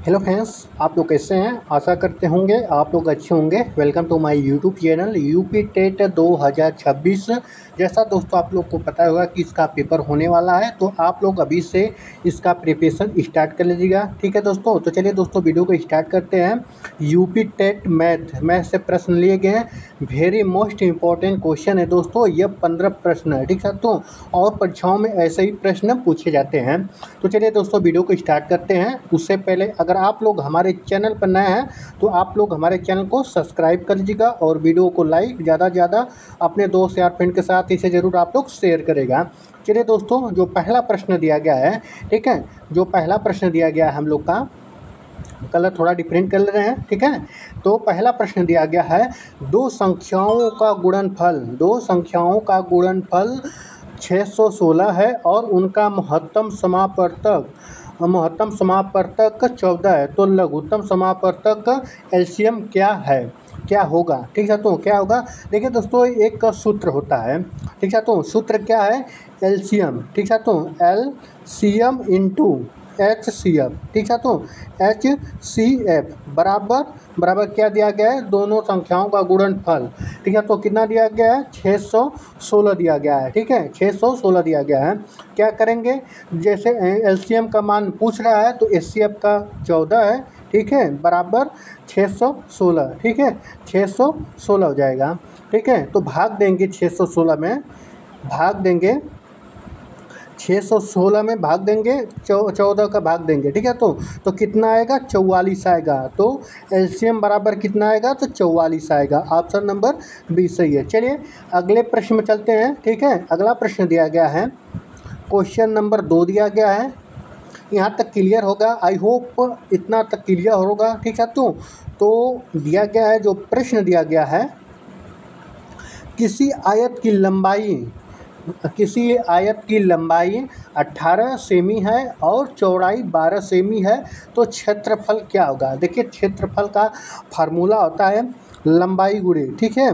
Hello friends, आप लोग कैसे हैं। आशा करते होंगे आप लोग अच्छे होंगे। Welcome to my YouTube channel UP TET 2026। जैसा दोस्तों आप लोग को पता होगा कि इसका पेपर होने वाला है, तो आप लोग अभी से इसका प्रिपरेशन स्टार्ट कर लीजिएगा। ठीक है दोस्तों, तो चलिए दोस्तों वीडियो को स्टार्ट करते हैं। यूपी टेट मैथ से प्रश्न लिए गए हैं। वेरी मोस्ट इंपॉर्टेंट क्वेश्चन है दोस्तों, ये 15 प्रश्न है। ठीक है दोस्तों, और परीक्षाओं में ऐसे ही प्रश्न पूछे जाते हैं। तो चलिए दोस्तों वीडियो को स्टार्ट करते हैं। उससे पहले अगर आप लोग हमारे चैनल पर नए हैं तो आप लोग हमारे चैनल को सब्सक्राइब कर लीजिएगा और वीडियो को लाइक ज़्यादा से ज़्यादा अपने दोस्त यार फ्रेंड के साथ इसे ज़रूर आप लोग शेयर करेगा। चलिए दोस्तों, जो पहला प्रश्न दिया गया है, ठीक है, जो पहला प्रश्न दिया गया है हम लोग का कलर थोड़ा डिफरेंट कर रहे हैं। ठीक है, तो पहला प्रश्न दिया गया है, दो संख्याओं का गुणनफल 616 है और उनका महत्तम समापवर्तक 14 है, तो लघुत्तम समापवर्तक एलसीएम क्या है, क्या होगा। ठीक है, तो क्या होगा, देखिए दोस्तों एक सूत्र होता है। ठीक है, तो सूत्र क्या है, एलसीएम। ठीक है, तो LCM into H C F. ठीक है, तो एच सी एफ बराबर क्या दिया गया है, दोनों संख्याओं का गुणनफल। ठीक है, तो कितना दिया गया है, 616 दिया गया है। ठीक है, 616 दिया गया है। क्या करेंगे, जैसे एलसीएम का मान पूछ रहा है तो एच सी एफ का 14 है। ठीक है, बराबर 616। ठीक है, 616 हो जाएगा। ठीक है, तो भाग देंगे 616 में, भाग देंगे 616 में, भाग देंगे 14 का भाग देंगे। ठीक है, तो कितना आएगा, 44 आएगा। तो एलसीएम बराबर कितना आएगा, तो 44 आएगा। ऑप्शन नंबर 20 सही है। चलिए अगले प्रश्न में चलते हैं। ठीक है, अगला प्रश्न दिया गया है, क्वेश्चन नंबर 2 दिया गया है। यहाँ तक क्लियर होगा, आई होप इतना तक क्लियर होगा। ठीक है, तो दिया गया है, जो प्रश्न दिया गया है, किसी आयत की लंबाई 18 सेमी है और चौड़ाई 12 सेमी है, तो क्षेत्रफल क्या होगा। देखिए क्षेत्रफल का फार्मूला होता है लंबाई गुणे, ठीक है,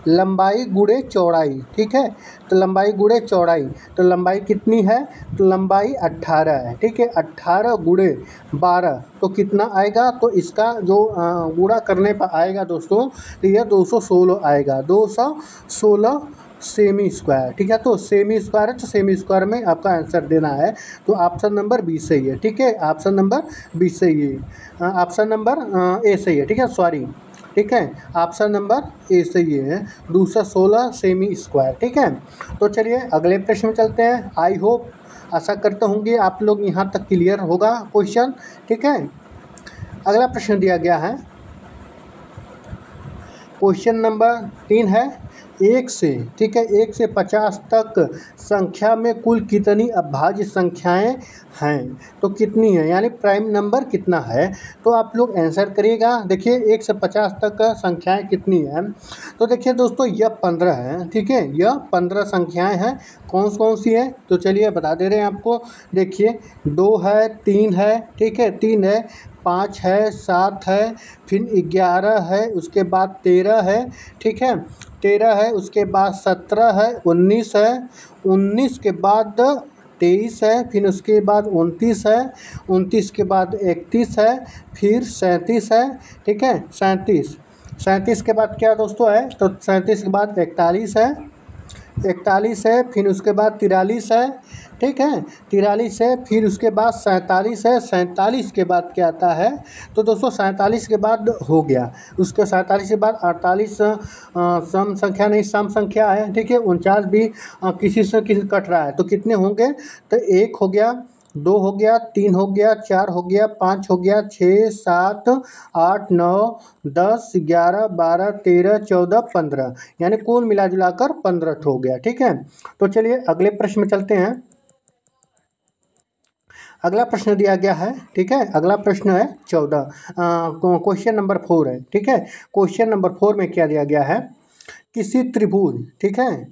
लंबाई गुणे चौड़ाई। ठीक है, तो लंबाई गुणे चौड़ाई, तो लंबाई कितनी है, तो लंबाई 18 है। ठीक है, 18 गुणे 12 तो कितना आएगा, तो इसका जो गुणा करने पर आएगा दोस्तों, तो यह 216 आएगा, 216 सेमी स्क्वायर। ठीक है, तो सेमी स्क्वायर है, तो सेमी स्क्वायर में आपका आंसर देना है। तो ऑप्शन नंबर 20 सही है। ठीक है, ऑप्शन नंबर 20 सही है। ऑप्शन नंबर ए सही है। ठीक है, सॉरी, ठीक है, ऑप्शन नंबर ए सही है, 216 सेमी स्क्वायर। ठीक है, तो चलिए अगले प्रश्न में चलते हैं। आई होप, आशा करता होंगे आप लोग यहाँ तक क्लियर होगा क्वेश्चन। ठीक है, अगला प्रश्न दिया गया है, क्वेश्चन नंबर 3 है, 1 से, ठीक है, 1 से 50 तक संख्या में कुल कितनी अभाज्य संख्याएं हैं, तो कितनी है, यानी प्राइम नंबर कितना है। तो आप लोग आंसर करिएगा। देखिए 1 से 50 तक संख्याएं कितनी हैं, तो देखिए दोस्तों यह 15 है। ठीक है, यह 15 संख्याएं हैं। कौन कौन सी है, तो चलिए बता दे रहे हैं आपको। देखिए 2 है, 3 है, ठीक है, 3 है, 5 है, 7 है, फिर 11 है, उसके बाद 13 है। ठीक है, 13 है, उसके बाद 17 है, 19 है, 19 के बाद 23 है, फिर उसके बाद 29 है, 29 के बाद 31 है, फिर 37 है। ठीक है, 37 के बाद क्या दोस्तों है, तो 37 के बाद 41 है, 41 है, फिर उसके बाद 43 है। ठीक है, 43 है, फिर उसके बाद 47 है, 47 के बाद क्या आता है, तो दोस्तों 47 के बाद हो गया, उसके 47 के बाद 48 सम संख्या नहीं, सम संख्या है। ठीक है, 49 भी किसी से किसी कट रहा है, तो कितने होंगे, तो 1 हो गया, 2 हो गया, 3 हो गया, 4 हो गया, 5 हो गया, 6 7 8 9 10 11 12 13 14 15, यानी कुल मिला जुलाकर 15 हो गया। ठीक है, तो चलिए अगले प्रश्न में चलते हैं। अगला प्रश्न दिया गया है, ठीक है, अगला प्रश्न है 14, क्वेश्चन नंबर 4 है। ठीक है, क्वेश्चन नंबर 4 में क्या दिया गया है, किसी त्रिभुज, ठीक है,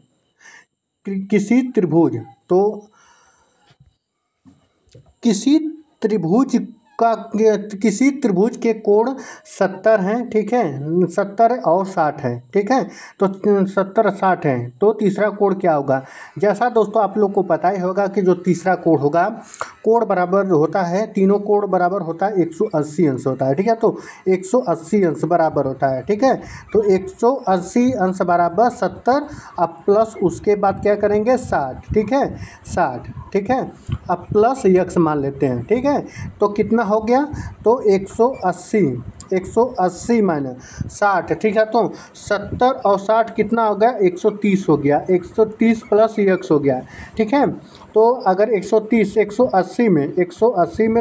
किसी त्रिभुज, तो किसी त्रिभुज का किसी त्रिभुज के कोण 70 हैं, ठीक है, 70 और 60 है, ठीक है, तो 70 60 है, तो तीसरा कोण क्या होगा। जैसा दोस्तों आप लोग को पता ही होगा कि जो तीसरा कोण होगा, कोण बराबर होता है, तीनों कोण बराबर होता है 180 अंश होता है, ठीक है, तो 180 अंश बराबर होता है, ठीक है, तो 180 अंश बराबर 70, अब प्लस उसके बाद क्या करेंगे 60, ठीक है, 60, ठीक है, अब प्लस यक्स मान लेते हैं, ठीक है, तो कितना हो गया, तो 180 माइनस 60, ठीक है, तो 70 और 60 कितना हो गया, 130 हो गया, 130 प्लस यक्स हो गया, ठीक है, तो अगर 130 180 में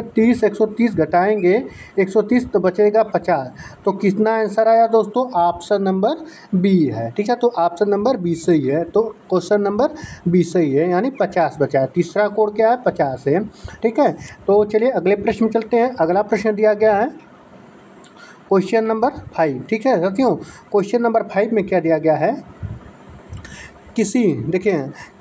30 130 घटाएंगे 130 तो बचेगा 50, तो कितना आंसर आया दोस्तों, ऑप्शन नंबर बी है, ठीक है, तो ऑप्शन नंबर बी सही है, तो क्वेश्चन नंबर बी सही है, यानी 50 बचा है, तीसरा कोण क्या है 50 है, ठीक है। तो चलिए अगले प्रश्न में चलते हैं। अगला प्रश्न दिया गया है क्वेश्चन नंबर 5, ठीक है साथियों, क्वेश्चन नंबर 5 में क्या दिया गया है,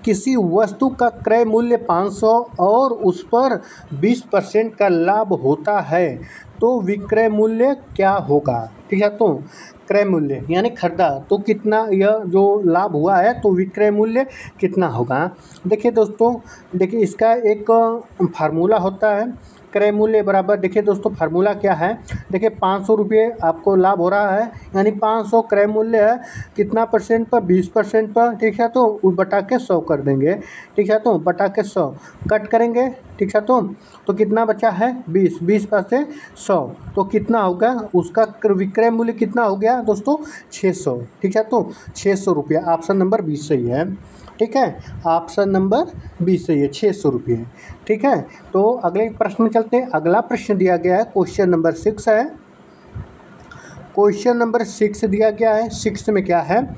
किसी वस्तु का क्रय मूल्य 500 और उस पर 20% का लाभ होता है तो विक्रय मूल्य क्या होगा, ठीक है, तो क्रय मूल्य यानी खरीदा तो कितना, यह जो लाभ हुआ है तो विक्रय मूल्य कितना होगा। देखिए दोस्तों, देखिए इसका एक फार्मूला होता है, क्रय मूल्य बराबर, देखिए दोस्तों फार्मूला क्या है, देखिए 500 रुपये आपको लाभ हो रहा है, यानी 500 क्रय मूल्य है, कितना परसेंट पर, 20% पर, ठीक है, तो बटा के 100 कर देंगे, ठीक है, तो बटा के 100 कट करेंगे, ठीक है, तो कितना बचा है 20 पर से 100, तो कितना होगा, उसका विक्रय मूल्य कितना हो गया दोस्तों 600, ठीक है, तो 600 रुपया, ऑप्शन नंबर 20 सही है, ठीक है, ऑप्शन नंबर 20 सही है, 600 रुपये, ठीक है। तो अगले प्रश्न में चलते हैं। अगला प्रश्न दिया गया है क्वेश्चन नंबर 6 है, क्वेश्चन नंबर 6 दिया गया है। 6 में क्या है,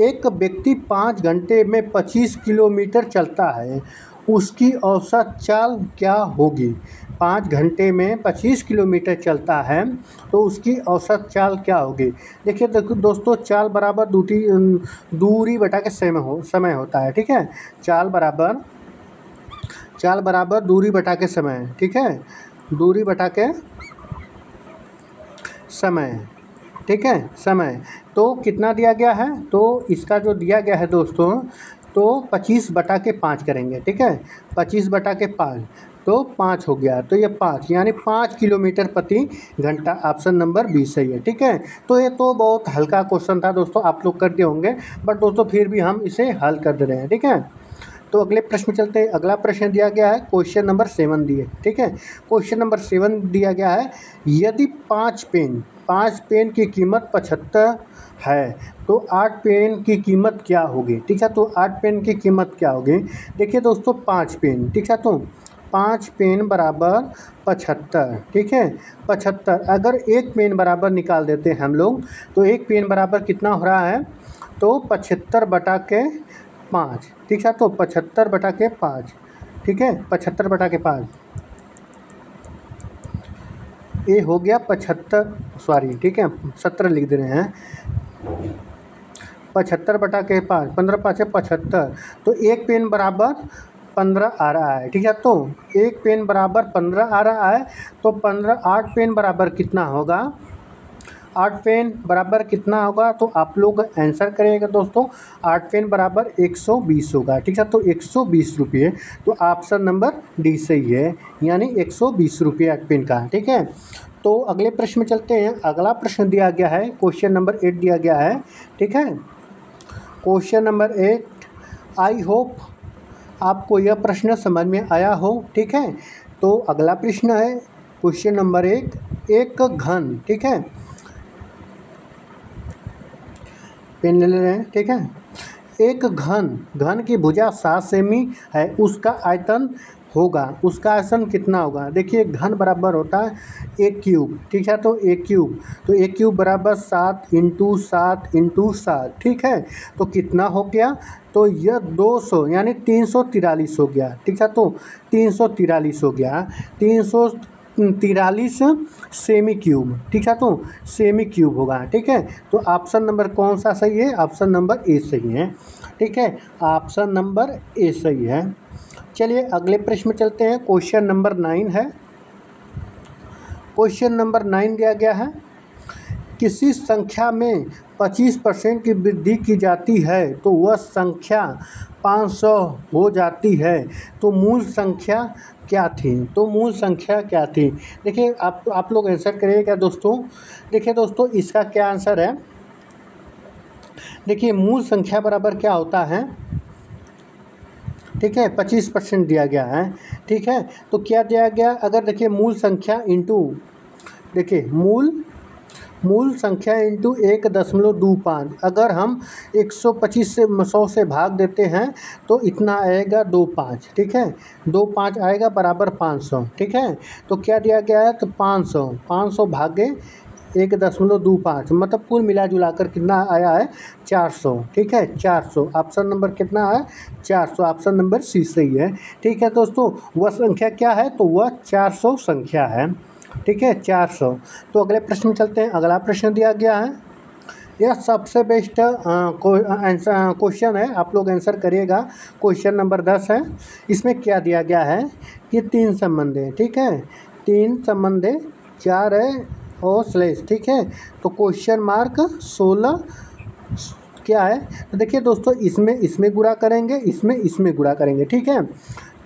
एक व्यक्ति 5 घंटे में 25 किलोमीटर चलता है, उसकी औसत चाल क्या होगी। 5 घंटे में 25 किलोमीटर चलता है तो उसकी औसत चाल क्या होगी। देखिए दोस्तों, चाल बराबर दूरी बटा के समय होता है, ठीक है, चाल बराबर दूरी बटा के समय, ठीक है, दूरी बटा के समय, ठीक है, समय, तो कितना दिया गया है, तो इसका जो दिया गया है दोस्तों, तो 25 बटा के 5 करेंगे, ठीक है, 25 बटा के 5 तो 5 हो गया, तो ये 5 यानी 5 किलोमीटर प्रति घंटा, ऑप्शन नंबर 20 सही है, ठीक है। तो ये तो बहुत हल्का क्वेश्चन था दोस्तों, आप लोग करते होंगे, बट दोस्तों फिर भी हम इसे हल कर दे रहे हैं, ठीक है। तो अगले प्रश्न में चलते हैं। अगला प्रश्न दिया गया है क्वेश्चन नंबर 7 दिए, ठीक है, क्वेश्चन नंबर 7 दिया गया है, यदि 5 पेन की कीमत 75 है तो 8 पेन की कीमत क्या होगी, ठीक है, तो 8 पेन की कीमत क्या होगी। देखिए दोस्तों 5 पेन, ठीक है, तो 5 पेन बराबर 75, ठीक है, 75, अगर एक पेन बराबर निकाल देते हैं हम लोग, तो एक पेन बराबर कितना हो रहा है, तो 75 बटा के 5, ठीक है, तो 75 बटा के 5, ठीक है, 75 बटा के 5, ये हो गया 75, सॉरी, ठीक है, 17 लिख दे रहे हैं, 75 बटा के 5, 15 5 75, तो एक पेन बराबर 15 आ रहा है, ठीक है, तो एक पेन बराबर 15 आ रहा है, तो 8 पेन बराबर कितना होगा, 8 पेन बराबर कितना होगा, तो आप लोग आंसर करिएगा दोस्तों, 8 पेन बराबर 120 होगा, ठीक है, तो 120 रुपये, तो ऑप्शन नंबर डी सही है, यानी 120 रुपये 8 पेन का, ठीक है। तो अगले प्रश्न में चलते हैं। अगला प्रश्न दिया गया है क्वेश्चन नंबर 8 दिया गया है, ठीक है, क्वेश्चन नंबर 8, आई होप आपको यह प्रश्न समझ में आया हो, ठीक है। तो अगला प्रश्न है क्वेश्चन नंबर 1, एक घन, ठीक है, पेन ले रहे हैं, ठीक है, एक घन की भुजा 7 सेमी है, उसका आयतन कितना होगा। देखिए घन बराबर होता है एक क्यूब, ठीक है, तो एक क्यूब बराबर 7 × 7 × 7, ठीक है, तो कितना हो गया, तो यह 200 यानी 343 हो गया, ठीक है, तो 343 हो गया, 343 सेमी क्यूब, ठीक है, तो सेमी क्यूब होगा, ठीक है। तो ऑप्शन नंबर कौन सा सही है, ऑप्शन नंबर ए सही है, ठीक है, ऑप्शन नंबर ए सही है। चलिए अगले प्रश्न में चलते हैं। क्वेश्चन नंबर 9 है, क्वेश्चन नंबर 9 दिया गया है, किसी संख्या में 25% की वृद्धि की जाती है तो वह संख्या 500 हो जाती है, तो मूल संख्या क्या थी? तो मूल संख्या क्या थी? देखिए आप लोग आंसर करिएगा दोस्तों। देखिए दोस्तों, इसका क्या आंसर है? देखिए मूल संख्या बराबर क्या होता है, ठीक है, 25% दिया गया है, ठीक है। तो क्या दिया गया, अगर देखिए मूल संख्या इंटू, देखिए मूल संख्या इंटू 1.25, अगर हम 125 से 100 से भाग देते हैं तो इतना आएगा 25, ठीक है, 25 आएगा बराबर 500, ठीक है। तो क्या दिया गया है, तो 500 भागे 1.25, मतलब कुल मिला जुला कर कितना आया है, 400, ठीक है, 400। ऑप्शन नंबर कितना है, 400, ऑप्शन नंबर सी सही है, ठीक है दोस्तों। वह संख्या क्या है, तो वह 400 संख्या है, ठीक है, 400। तो अगले प्रश्न में चलते हैं। अगला प्रश्न दिया गया है, यह सबसे बेस्ट क्वेश्चन है, आप लोग आंसर करिएगा। क्वेश्चन नंबर 10 है। इसमें क्या दिया गया है कि 3 संबंध है, ठीक है, 3 संबंध है, 4 है और स्लैश, ठीक है। तो क्वेश्चन मार्क 16 क्या है, तो देखिए दोस्तों, इसमें गुणा करेंगे, इसमें गुणा करेंगे, ठीक है।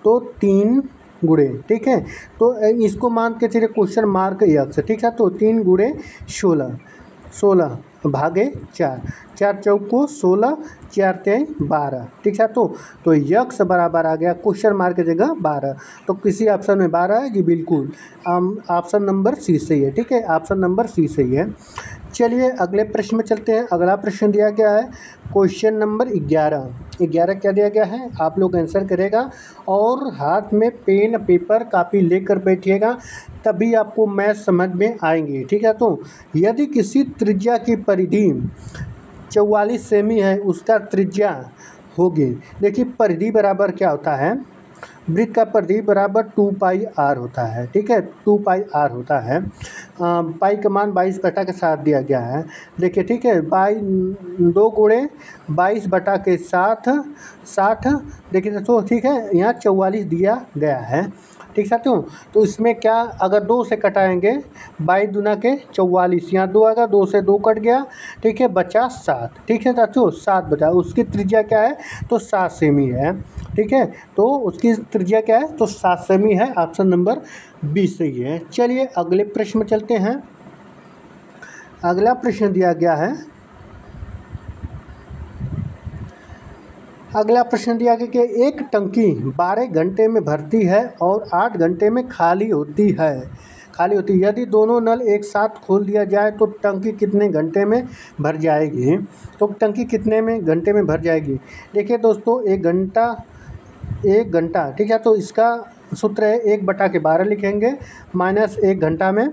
तो 3 गुणे, ठीक है, तो इसको मान के चलिए क्वेश्चन मार्क यक्स, ठीक है। तो 3 गुणे 16 भागे 4, 4 चौक को 16, 4 तेईं 12, ठीक है। तो यक्स बराबर आ गया क्वेश्चन मार्क की जगह 12। तो किसी ऑप्शन में 12 है जी, बिल्कुल ऑप्शन नंबर सी सही है, ठीक है, ऑप्शन नंबर सी सही है। चलिए अगले प्रश्न में चलते हैं। अगला प्रश्न दिया गया है क्वेश्चन नंबर 11 क्या दिया गया है, आप लोग आंसर करेगा और हाथ में पेन पेपर कापी लेकर बैठिएगा, तभी आपको मैथ समझ में आएंगे, ठीक है। तो यदि किसी त्रिज्या की परिधि 44 सेमी है, उसका त्रिज्या होगी, देखिए परिधि बराबर क्या होता है, वृत्त का परिधि बराबर 2πr होता है, ठीक है, 2πr होता है। पाई का मान 22/7 दिया गया है, देखिए, ठीक है, 2 गुणे 22/7 60, देखिए तो ठीक है, यहाँ 44 दिया गया है, ठीक है। तो इसमें क्या, अगर 2 से कटाएंगे 22 दूना के 44, यहाँ 2 आएगा, 2 से 2 कट गया, ठीक है, बचा 7, ठीक है साथियों, 7 बचा। उसकी त्रिज्या क्या है, तो 7 सेमी है, ठीक है। तो उसकी त्रिज्या क्या है, तो 7 सेमी है, ऑप्शन नंबर बी सही है। चलिए अगले प्रश्न में चलते हैं। अगला प्रश्न दिया गया है, अगला प्रश्न दिया गया कि एक टंकी 12 घंटे में भरती है और 8 घंटे में खाली होती है, यदि दोनों नल एक साथ खोल दिया जाए तो टंकी कितने घंटे में भर जाएगी? तो टंकी कितने घंटे में भर जाएगी? देखिए दोस्तों, एक घंटा, ठीक है, तो इसका सूत्र है 1/12 लिखेंगे, माइनस 1 घंटा में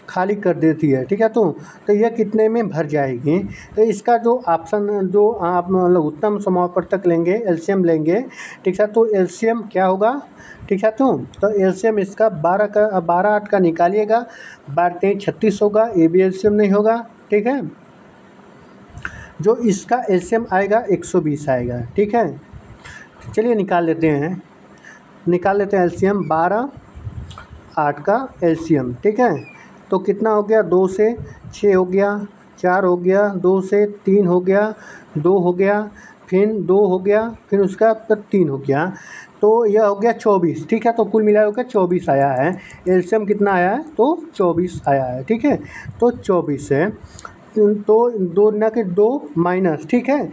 खाली कर देती है, ठीक है। तो यह कितने में भर जाएगी? तो इसका जो ऑप्शन, जो आप लघुत्तम समापवर्तक लेंगे, एलसीएम लेंगे, ठीक है। तो एलसीएम क्या होगा, ठीक है। तो एलसीएम इसका 12 8 का निकालिएगा, 12 3 36 होगा, ये भी एलसीएम नहीं होगा, ठीक है। जो इसका एलसीएम आएगा 120 आएगा, ठीक है। चलिए निकाल लेते हैं एलसीएम, 12 8 का एलसीएम, ठीक है। तो कितना हो गया, 2 से 6 हो गया, 4 हो गया, 2 से 3 हो गया, 2 हो गया, फिर 2 हो गया, फिर उसका 3 हो गया, तो यह हो गया 24, ठीक है। तो कुल मिला होकर 24 आया है। एलसीएम कितना आया है, तो 24 आया है, ठीक है। तो 24 है, तो 2 ना के 2 माइनस, ठीक है,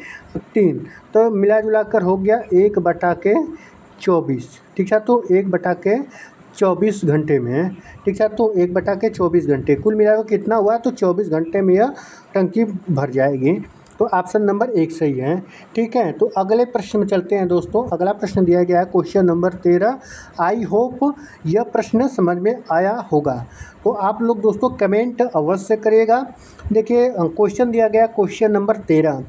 3, तो मिला जुला कर हो गया 1/24, ठीक है। तो 1/24 घंटे में, ठीक है। तो 1/24 घंटे, कुल मिलाकर कितना हुआ, तो 24 घंटे में यह टंकी भर जाएगी। तो ऑप्शन नंबर 1 सही है, ठीक है। तो अगले प्रश्न में चलते हैं दोस्तों। अगला प्रश्न दिया गया है क्वेश्चन नंबर 13। आई होप यह प्रश्न समझ में आया होगा, तो आप लोग दोस्तों कमेंट अवश्य करिएगा। देखिए क्वेश्चन दिया गया क्वेश्चन नंबर 13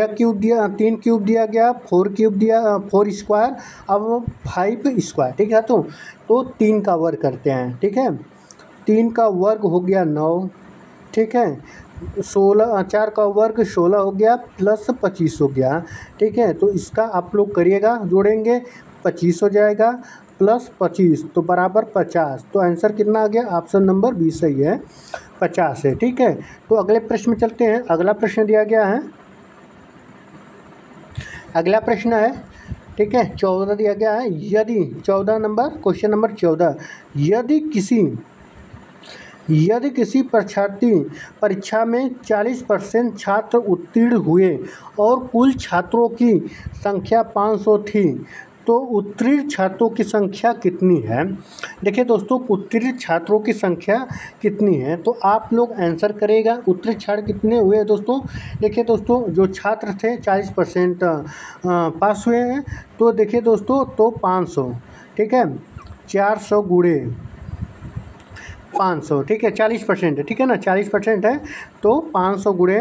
क्यूब दिया, 3 क्यूब दिया गया, 4 क्यूब दिया, 4 स्क्वायर, अब 5 स्क्वायर, ठीक है। तो 3 का वर्ग करते हैं, ठीक है। 3 का वर्ग हो गया 9, ठीक है। 16, 4 का वर्ग 16 हो गया, प्लस 25 हो गया, ठीक है। तो इसका आप लोग करिएगा, जोड़ेंगे 25 हो जाएगा, प्लस 25 तो बराबर 50। तो आंसर कितना आ गया? ऑप्शन नंबर बी सही है, 50 है। ठीक है, तो अगले प्रश्न में चलते हैं। अगला प्रश्न दिया गया है, अगला प्रश्न है, ठीक है, 14 दिया गया है। यदि 14 नंबर, क्वेश्चन नंबर 14, यदि किसी परीक्षार्थी परीक्षा में 40% छात्र उत्तीर्ण हुए और कुल छात्रों की संख्या 500 थी, तो उत्तीर्ण छात्रों की संख्या कितनी है? देखिए दोस्तों, उत्तीर्ण छात्रों की संख्या कितनी है, तो आप लोग आंसर करेगा उत्तीर्ण छात्र कितने हुए दोस्तों। देखिए दोस्तों, जो छात्र थे 40% पास हुए हैं, तो देखिए दोस्तों, तो 500, ठीक है, 400 गुणे 500, ठीक है, 40% है, ठीक है ना, 40% है, तो 500 गुणे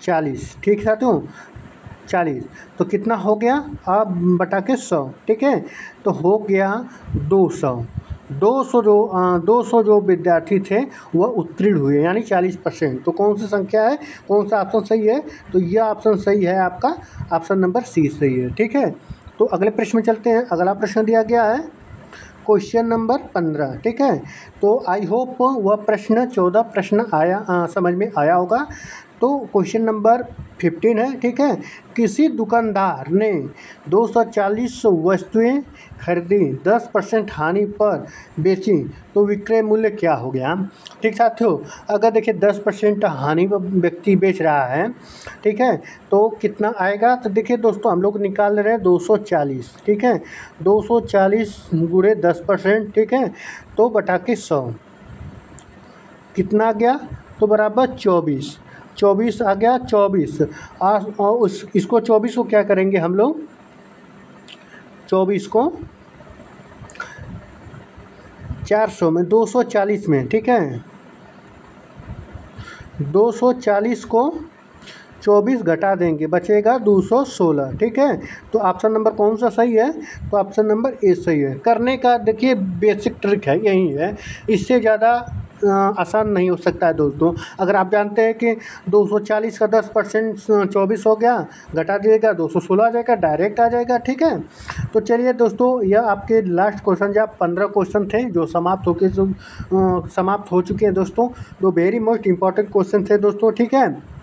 40, ठीक साथियों, 40, तो कितना हो गया? अब बटा के 100, ठीक है, तो हो गया 200। 200 जो विद्यार्थी थे वह उत्तीर्ण हुए, यानी 40%। तो कौन सी संख्या है, कौन सा ऑप्शन सही है? तो यह ऑप्शन सही है आपका, ऑप्शन नंबर सी सही है। ठीक है, तो अगले प्रश्न में चलते हैं। अगला प्रश्न दिया गया है क्वेश्चन नंबर 15, ठीक है, तो आई होप वह प्रश्न 14 प्रश्न समझ में आया होगा। तो क्वेश्चन नंबर 15 है, ठीक है, किसी दुकानदार ने 240 वस्तुएं खरीदी, 10% हानि पर बेची, तो विक्रय मूल्य क्या हो गया? ठीक साथियों, अगर देखिए 10% हानि पर व्यक्ति बेच रहा है, ठीक है, तो कितना आएगा? तो देखिए दोस्तों, हम लोग निकाल रहे हैं 240, ठीक है, 240 गुणे 10%, ठीक है, तो बटा के 100 कितना आ गया? तो बराबर 24 आ गया, 24। और इसको 24 को क्या करेंगे हम लोग? 24 को 400 में, 240 में, ठीक है, 240 को 24 घटा देंगे, बचेगा 216, ठीक है। तो ऑप्शन नंबर कौन सा सही है? तो ऑप्शन नंबर ए सही है। करने का देखिए बेसिक ट्रिक है, यही है, इससे ज़्यादा आसान नहीं हो सकता है दोस्तों। अगर आप जानते हैं कि 240 का 10% 24 हो गया, घटा दिएगा 216 आ जाएगा, डायरेक्ट आ जाएगा, ठीक है। तो चलिए दोस्तों, यह आपके लास्ट क्वेश्चन, जब 15 क्वेश्चन थे जो समाप्त हो चुके हैं दोस्तों, जो वेरी मोस्ट इंपॉर्टेंट क्वेश्चन थे दोस्तों, ठीक है।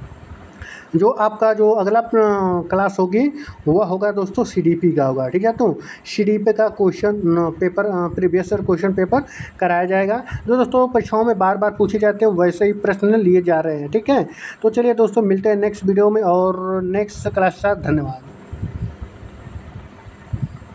जो आपका जो अगला क्लास होगी वह होगा दोस्तों CDP का होगा, ठीक है। तो CDP का question paper, previous year question paper कराया जाएगा, जो दोस्तों परीक्षाओं में बार बार पूछे जाते हैं, वैसे ही प्रश्न लिए जा रहे हैं, ठीक है। तो चलिए दोस्तों, मिलते हैं नेक्स्ट वीडियो में और नेक्स्ट क्लास के साथ। धन्यवाद।